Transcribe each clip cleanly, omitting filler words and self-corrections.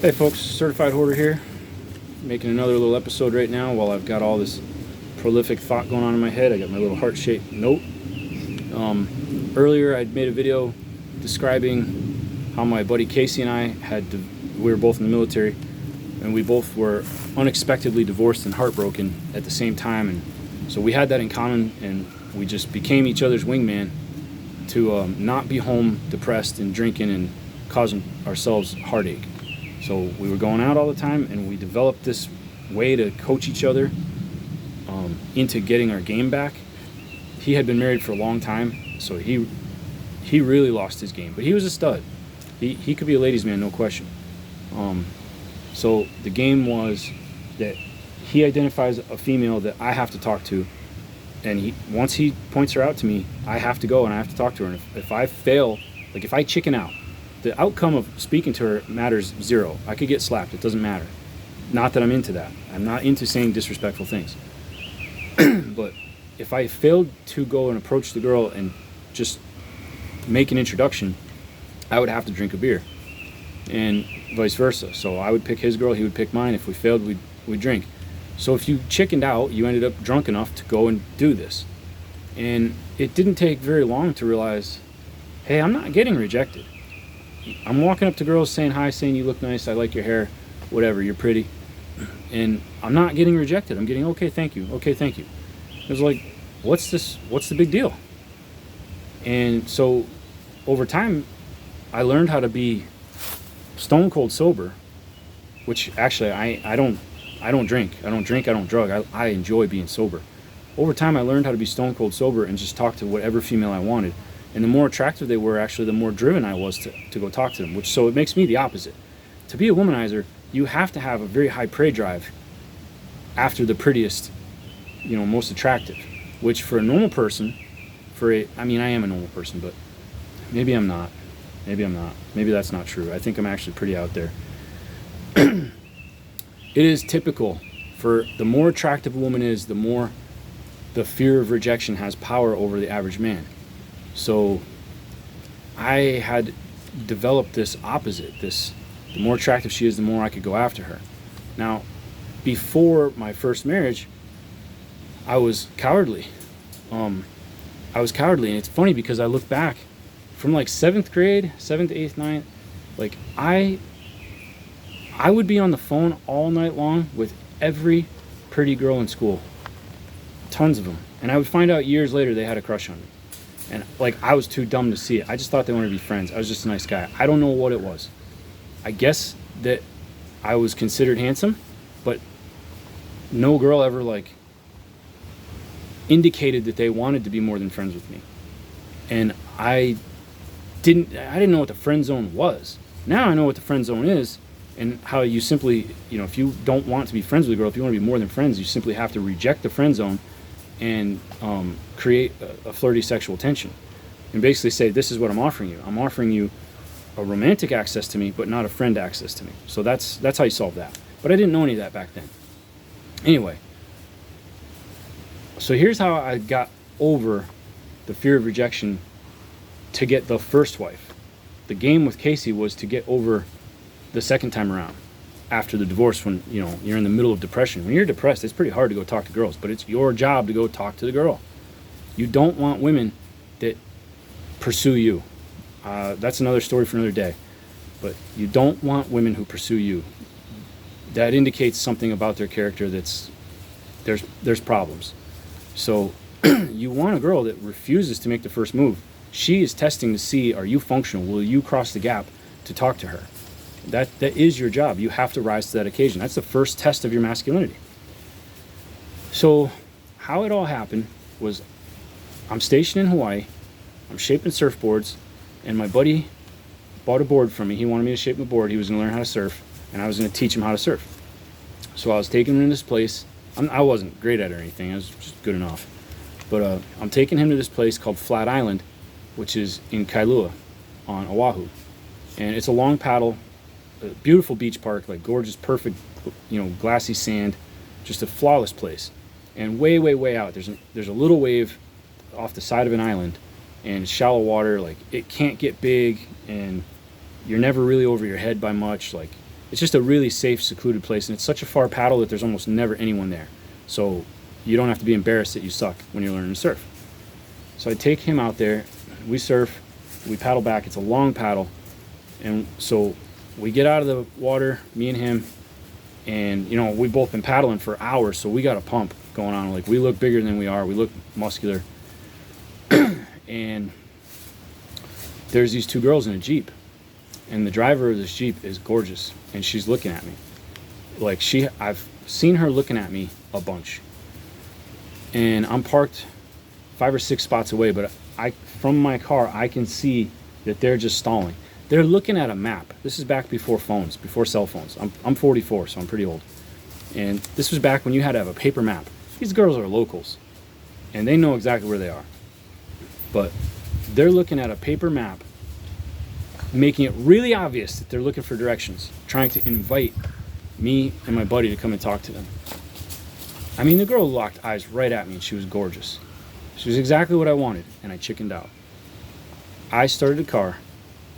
Hey folks, Certified Hoarder here, making another little episode right now while I've got all this prolific thought going on in my head. I got my little heart-shaped note. Earlier I'd made a video describing how my buddy Casey and I we were both in the military, and we both were unexpectedly divorced and heartbroken at the same time, and so we had that in common, and we just became each other's wingman to not be home depressed and drinking and causing ourselves heartache. So we were going out all the time, and we developed this way to coach each other into getting our game back. He had been married for a long time, so he really lost his game, but he was a stud. He could be a ladies' man, no question. So the game was that he identifies a female that I have to talk to, and once he points her out to me, I have to go and I have to talk to her. And if I fail, like if I chicken out, the outcome of speaking to her matters zero. I could get slapped, it doesn't matter. Not that I'm into that. I'm not into saying disrespectful things. But if I failed to go and approach the girl and just make an introduction, I would have to drink a beer, and vice versa. So I would pick his girl, he would pick mine. If we failed, we'd drink. So if you chickened out, you ended up drunk enough to go and do this. And it didn't take very long to realize, hey, I'm not getting rejected. I'm walking up to girls saying hi, saying you look nice, I like your hair, whatever, you're pretty. And I'm not getting rejected. I'm getting, okay, thank you, okay, thank you. It was like, what's the big deal? And so over time, I learned how to be stone cold sober, which actually I don't drink, I don't drug. I enjoy being sober. Over time, I learned how to be stone cold sober and just talk to whatever female I wanted. And the more attractive they were, actually, the more driven I was to go talk to them, so it makes me the opposite. To be a womanizer, you have to have a very high prey drive after the prettiest, most attractive, which for a normal person, I am a normal person, but maybe I'm not. Maybe that's not true. I think I'm actually pretty out there. It is typical for the more attractive a woman is, the more the fear of rejection has power over the average man. So I had developed this opposite. The more attractive she is, the more I could go after her. Now, before my first marriage, I was cowardly. And it's funny because I look back from like 7th grade, 7th, 8th, 9th, like I would be on the phone all night long with every pretty girl in school. Tons of them. And I would find out years later they had a crush on me. And like, I was too dumb to see it. I just thought they wanted to be friends. I was just a nice guy. I don't know what it was. I guess that I was considered handsome, but no girl ever like indicated that they wanted to be more than friends with me. And I didn't know what the friend zone was. Now I know what the friend zone is, and how you simply, if you don't want to be friends with a girl, if you want to be more than friends, you simply have to reject the friend zone and create a flirty sexual tension, and basically say, this is what I'm offering you. I'm offering you a romantic access to me, but not a friend access to me. So that's how you solve that. But I didn't know any of that back then. Anyway, so here's how I got over the fear of rejection to get the first wife. The game with Casey was to get over the second time around after the divorce, when you're in the middle of depression. When you're depressed, it's pretty hard to go talk to girls, but it's your job to go talk to the girl. You don't want women that pursue you. That's another story for another day. But you don't want women who pursue you. That indicates something about their character there's problems. So you want a girl that refuses to make the first move. She is testing to see, are you functional? Will you cross the gap to talk to her? That is your job. You have to rise to that occasion. That's the first test of your masculinity. So how it all happened was, I'm stationed in Hawaii, I'm shaping surfboards, and my buddy bought a board from me. He wanted me to shape the board. He was going to learn how to surf, and I was going to teach him how to surf. So I was taking him to this place. I wasn't great at it or anything. I was just good enough. But I'm taking him to this place called Flat Island, which is in Kailua on Oahu. And it's a long paddle, a beautiful beach park, like gorgeous, perfect, glassy sand, just a flawless place. And way, way, way out, there's a little wave off the side of an island, and it's shallow water. Like, it can't get big, and you're never really over your head by much. Like, it's just a really safe, secluded place, and it's such a far paddle that there's almost never anyone there. So you don't have to be embarrassed that you suck when you're learning to surf. So I take him out there, we surf, we paddle back. It's a long paddle, and so we get out of the water, me and him, and you know, we've both been paddling for hours, so we got a pump going on. Like, we look bigger than we are, we look muscular. And there's these two girls in a Jeep, and the driver of this Jeep is gorgeous, and she's looking at me. Like, I've seen her looking at me a bunch. And I'm parked 5 or 6 spots away, but from my car, I can see that they're just stalling. They're looking at a map. This is back before phones, before cell phones. I'm 44, so I'm pretty old. And this was back when you had to have a paper map. These girls are locals, and they know exactly where they are. But they're looking at a paper map, making it really obvious that they're looking for directions, trying to invite me and my buddy to come and talk to them. I mean, the girl locked eyes right at me, and she was gorgeous. She was exactly what I wanted, and I chickened out. I started the car,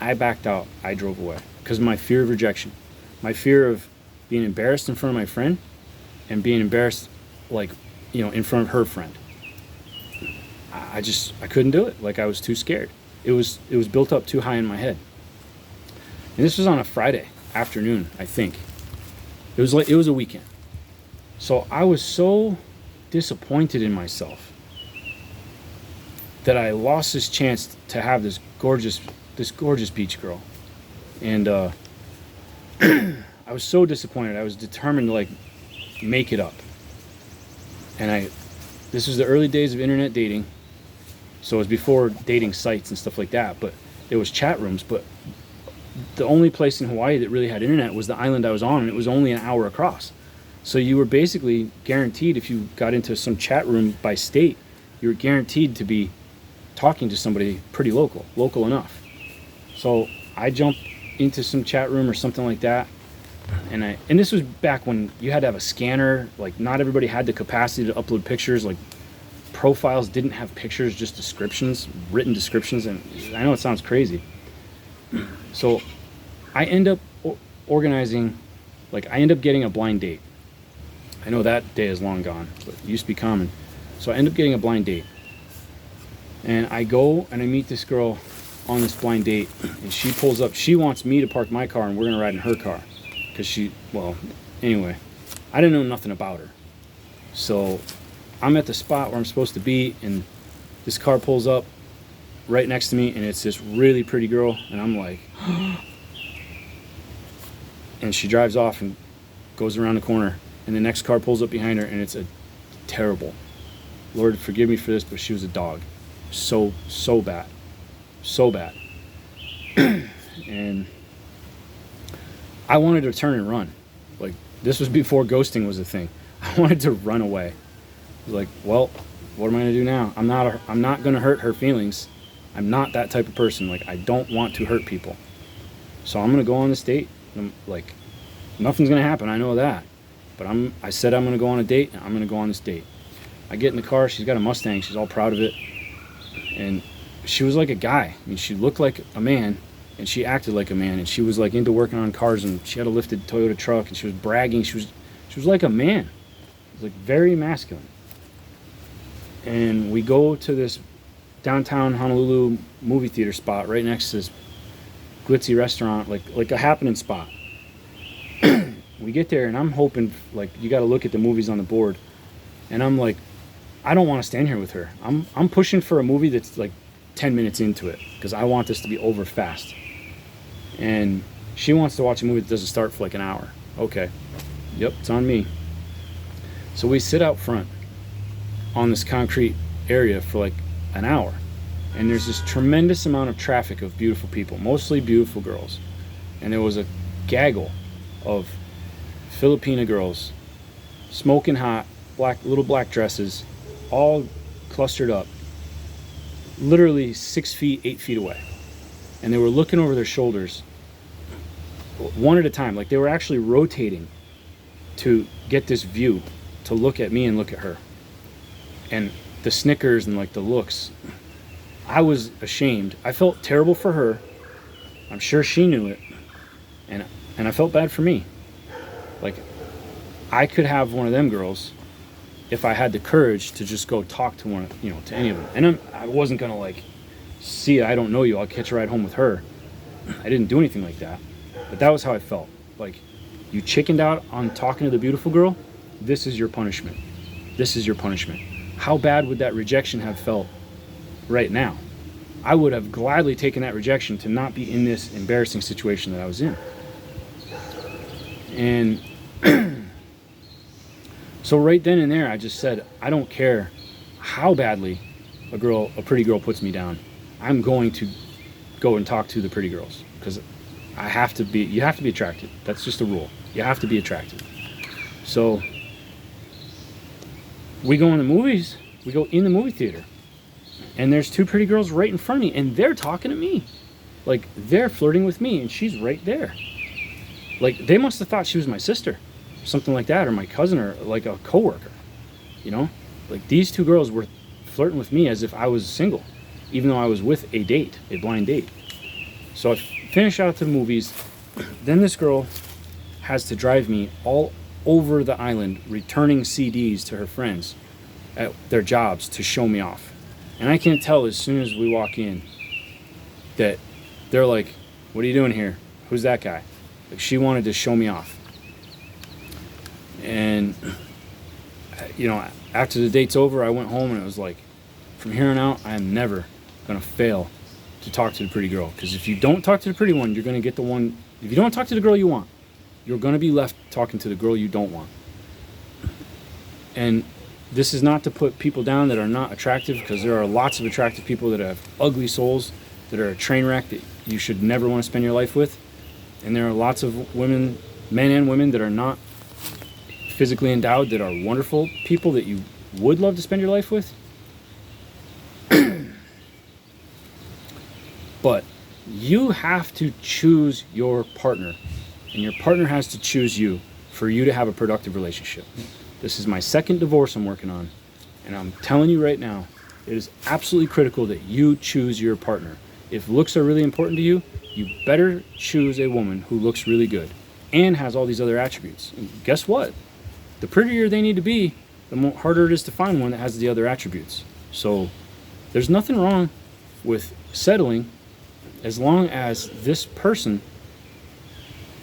I backed out, I drove away because of my fear of rejection, my fear of being embarrassed in front of my friend, and being embarrassed, like, you know, in front of her friend. I couldn't do it. Like, I was too scared. It was built up too high in my head. And this was on a Friday afternoon, I think. It was a weekend. So I was so disappointed in myself that I lost this chance to have this gorgeous beach girl. And I was so disappointed. I was determined to, like, make it up. And this was the early days of internet dating. So it was before dating sites and stuff like that, but there was chat rooms. But the only place in Hawaii that really had internet was the island I was on, and it was only an hour across. So you were basically guaranteed, if you got into some chat room by state, you were guaranteed to be talking to somebody pretty local enough. So I jumped into some chat room or something like that, and this was back when you had to have a scanner. Like, not everybody had the capacity to upload pictures. Like, profiles didn't have pictures, just descriptions, written descriptions. And I know it sounds crazy. So I end up organizing, like, I end up getting a blind date. I know that day is long gone, but it used to be common. So I end up getting a blind date. And I go and I meet this girl on this blind date, and she pulls up. She wants me to park my car, and we're gonna ride in her car. Because anyway, I didn't know nothing about her. So I'm at the spot where I'm supposed to be, and this car pulls up right next to me, and it's this really pretty girl, and I'm like, and she drives off and goes around the corner, and the next car pulls up behind her, and it's a terrible, Lord forgive me for this, but she was a dog. So bad. And I wanted to turn and run. Like, this was before ghosting was a thing. I wanted to run away. I was like, well, what am I gonna do now? I'm not gonna hurt her feelings. I'm not that type of person. Like, I don't want to hurt people. So I'm gonna go on this date. I'm like, nothing's gonna happen, I know that. But I said I'm gonna go on a date, and I'm gonna go on this date. I get in the car, she's got a Mustang, she's all proud of it. And she was like a guy. I mean, she looked like a man, and she acted like a man, and she was like into working on cars, and she had a lifted Toyota truck, and she was bragging. She was like a man. It was like very masculine. And we go to this downtown Honolulu movie theater spot right next to this glitzy restaurant, like a happening spot. We get there, and I'm hoping, like, you got to look at the movies on the board, and I'm like, I don't want to stand here with her. I'm pushing for a movie that's like 10 minutes into it, because I want this to be over fast. And she wants to watch a movie that doesn't start for like an hour. Okay, yep, it's on me. So we sit out front on this concrete area for like an hour, and there's this tremendous amount of traffic of beautiful people, mostly beautiful girls. And there was a gaggle of Filipina girls, smoking hot, little black dresses, all clustered up, literally 6 feet, 8 feet away. And they were looking over their shoulders one at a time. Like, they were actually rotating to get this view, to look at me and look at her. And the snickers and like the looks, I was ashamed. I felt terrible for her. I'm sure she knew it. And And I felt bad for me. Like, I could have one of them girls if I had the courage to just go talk to one, to any of them. And I wasn't gonna like, see, I don't know you, I'll catch a ride home with her. I didn't do anything like that, but that was how I felt. Like, you chickened out on talking to the beautiful girl, this is your punishment. This is your punishment. How bad would that rejection have felt right now? I would have gladly taken that rejection to not be in this embarrassing situation that I was in. And so right then and there, I just said, I don't care how badly a pretty girl puts me down. I'm going to go and talk to the pretty girls, because you have to be attractive. That's just a rule. You have to be attractive. So we go in the movies, we go in the movie theater, and there's two pretty girls right in front of me, and they're talking to me. Like, they're flirting with me, and she's right there. Like, they must have thought she was my sister, something like that, or my cousin, or like a coworker, Like, these two girls were flirting with me as if I was single, even though I was with a blind date. So I finish out the movies. Then this girl has to drive me all over the island, returning CDs to her friends at their jobs to show me off. And I can tell as soon as we walk in that they're like, what are you doing here? Who's that guy? Like, she wanted to show me off. And, after the date's over, I went home and it was like, from here on out, I am never going to fail to talk to the pretty girl. Because if you don't talk to the pretty one, you're going to get the one. If you don't talk to the girl you want, you're going to be left talking to the girl you don't want. And this is not to put people down that are not attractive, because there are lots of attractive people that have ugly souls, that are a train wreck that you should never want to spend your life with. And there are lots of women, men and women, that are not physically endowed, that are wonderful people that you would love to spend your life with. But you have to choose your partner, and your partner has to choose you for you to have a productive relationship. This is my second divorce I'm working on, and I'm telling you right now, it is absolutely critical that you choose your partner. If looks are really important to you, you better choose a woman who looks really good and has all these other attributes. And guess what? The prettier they need to be, the more harder it is to find one that has the other attributes. So there's nothing wrong with settling as long as this person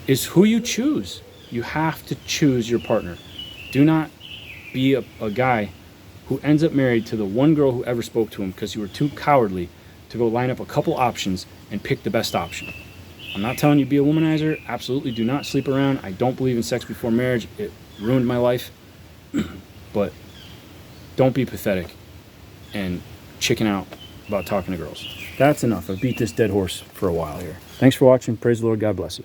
is who you choose. You have to choose your partner. Do not be a guy who ends up married to the one girl who ever spoke to him because you were too cowardly to go line up a couple options and pick the best option. I'm not telling you be a womanizer. Absolutely do not sleep around. I don't believe in sex before marriage. It ruined my life. But don't be pathetic and chicken out about talking to girls. That's enough. I've beat this dead horse for a while here. Thanks for watching. Praise the Lord. God bless you.